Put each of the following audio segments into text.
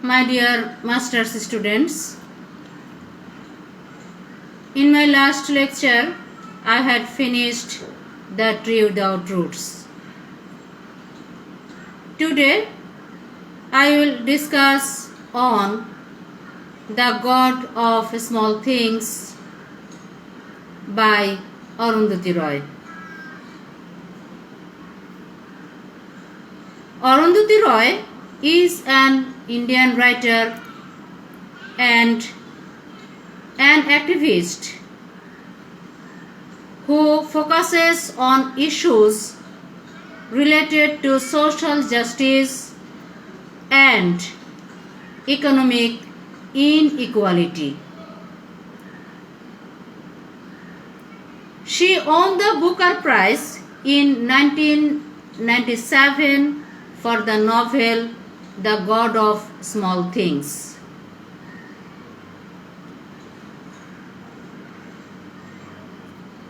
My dear master's students, in my last lecture I had finished the tree without roots. Today I will discuss on the God of Small Things by Arundhati Roy. Arundhati Roy is an Indian writer and an activist who focuses on issues related to social justice and economic inequality. She won the Booker Prize in 1997 for the novel The God of Small Things.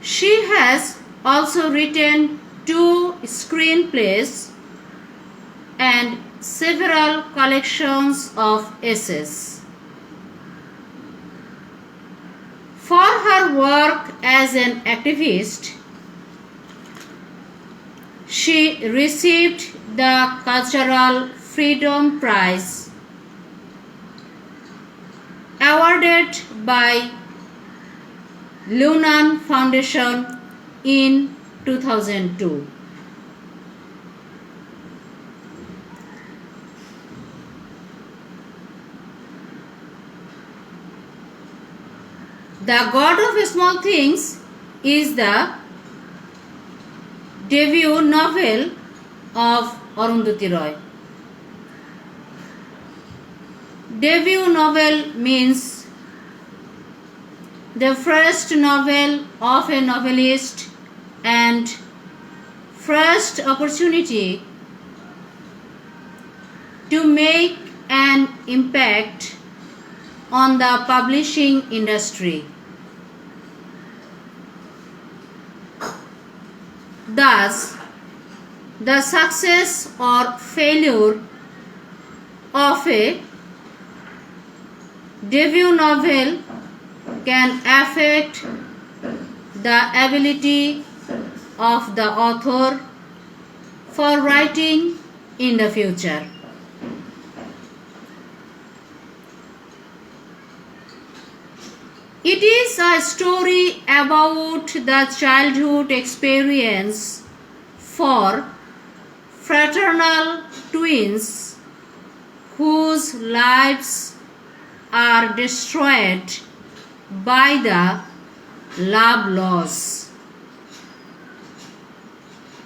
She has also written 2 screenplays and several collections of essays. For her work as an activist, she received the Cultural Freedom Prize awarded by Lunan Foundation in 2002. The God of Small Things is the debut novel of Arundhati Roy. Debut novel means the first novel of a novelist and first opportunity to make an impact on the publishing industry. Thus, the success or failure of a debut novel can affect the ability of the author for writing in the future. It is a story about the childhood experience for fraternal twins whose lives are destroyed by the love laws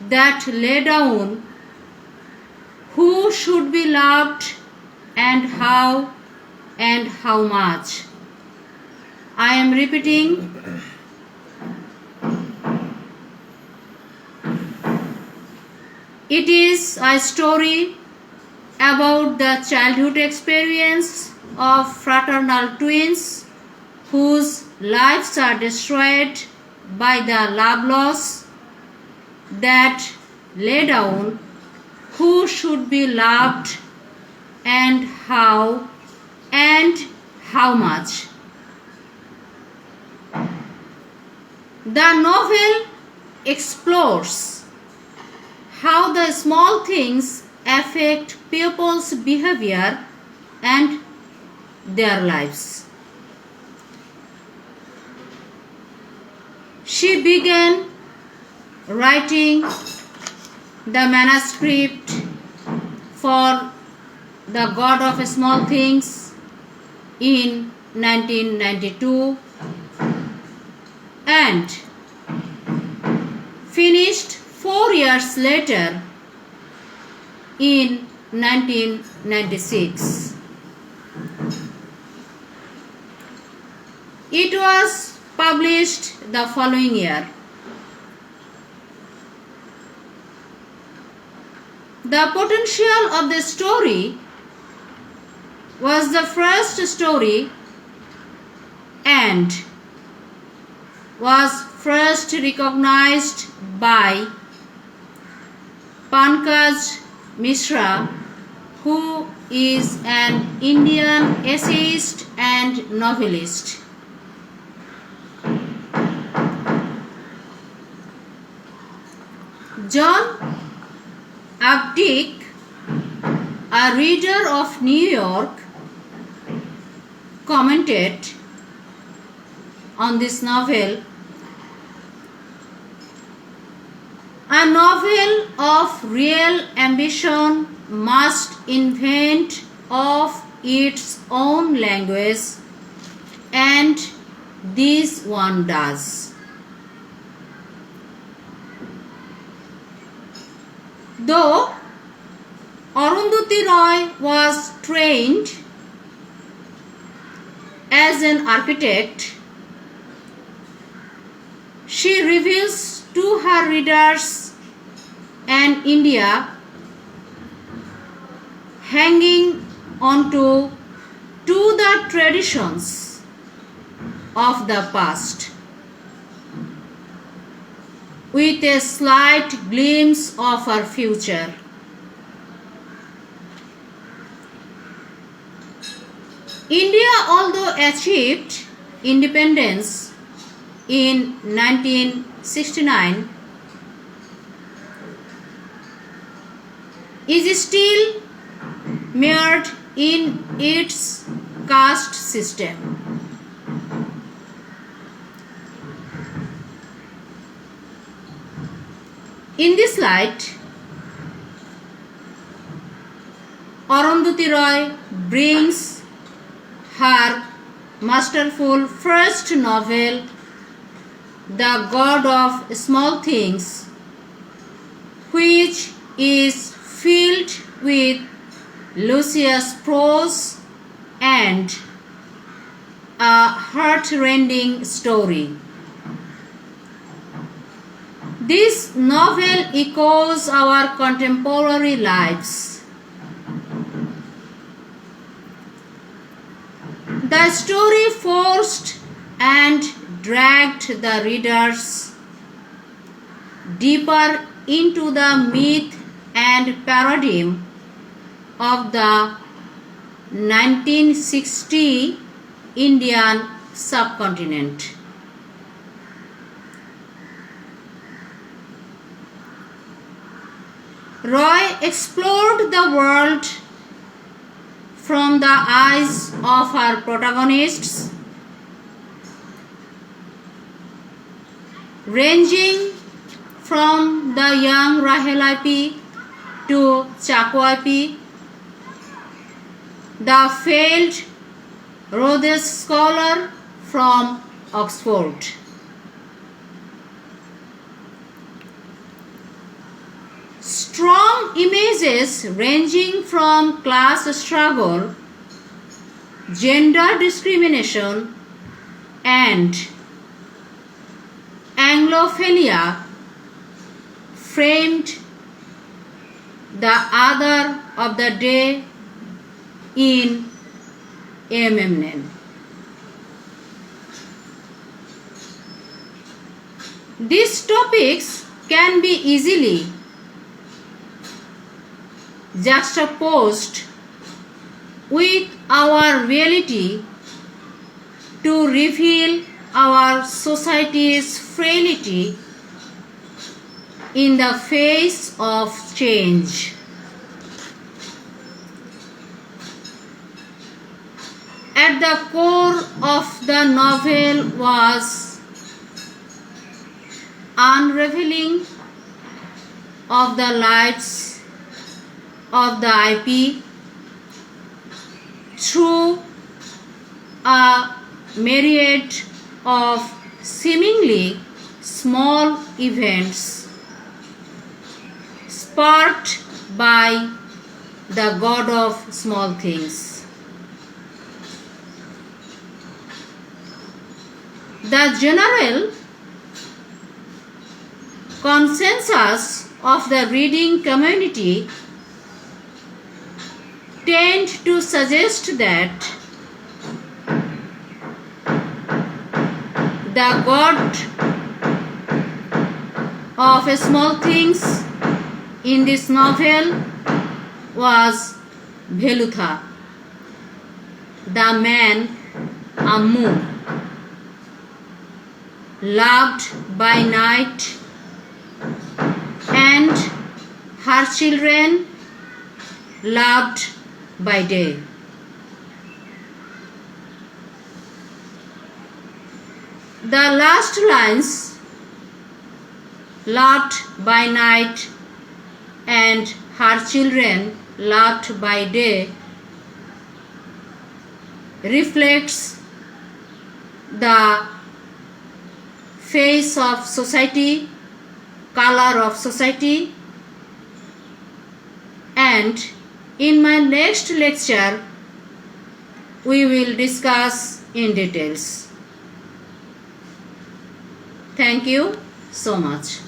that lay down who should be loved and how much. I am repeating. It is a story about the childhood experience of fraternal twins whose lives are destroyed by the love laws that lay down who should be loved and how much. The novel explores how the small things affect people's behavior and their lives. She began writing the manuscript for The God of Small Things in 1992 and finished 4 years later in 1996. It was published the following year. The potential of the story was the first story and was first recognized by Pankaj Mishra who is an Indian essayist and novelist. John Updike, a reader of New York, commented on this novel, "A novel of real ambition must invent of its own language, and this one does." Though Arundhati Roy was trained as an architect, she reveals to her readers an India hanging onto the traditions of the past, with a slight glimpse of her future. India, although achieved independence in 1969, is still mired in its caste system. In this light, Arundhati Roy brings her masterful first novel, The God of Small Things, which is filled with luscious prose and a heart-rending story. This novel echoes our contemporary lives. The story forced and dragged the readers deeper into the myth and paradigm of the 1960 Indian subcontinent. Roy explored the world from the eyes of her protagonists, ranging from the young Rahel IP to Chaco IP, the failed Rhodes scholar from Oxford. Strong images ranging from class struggle, gender discrimination, and Anglophilia framed the other of the day in Memnon. These topics can be easily juxtaposed with our reality to reveal our society's frailty in the face of change. At the core of the novel was unraveling of the lives of the IP through a myriad of seemingly small events sparked by the God of small things. The general consensus of the reading community tend to suggest that the God of small things in this novel was Velutha. The man Ammu, loved by night, and her children loved by day. The last lines, loved by night and her children loved by day, reflects the face of society, color of society, and in my next lecture we will discuss in details. Thank you so much.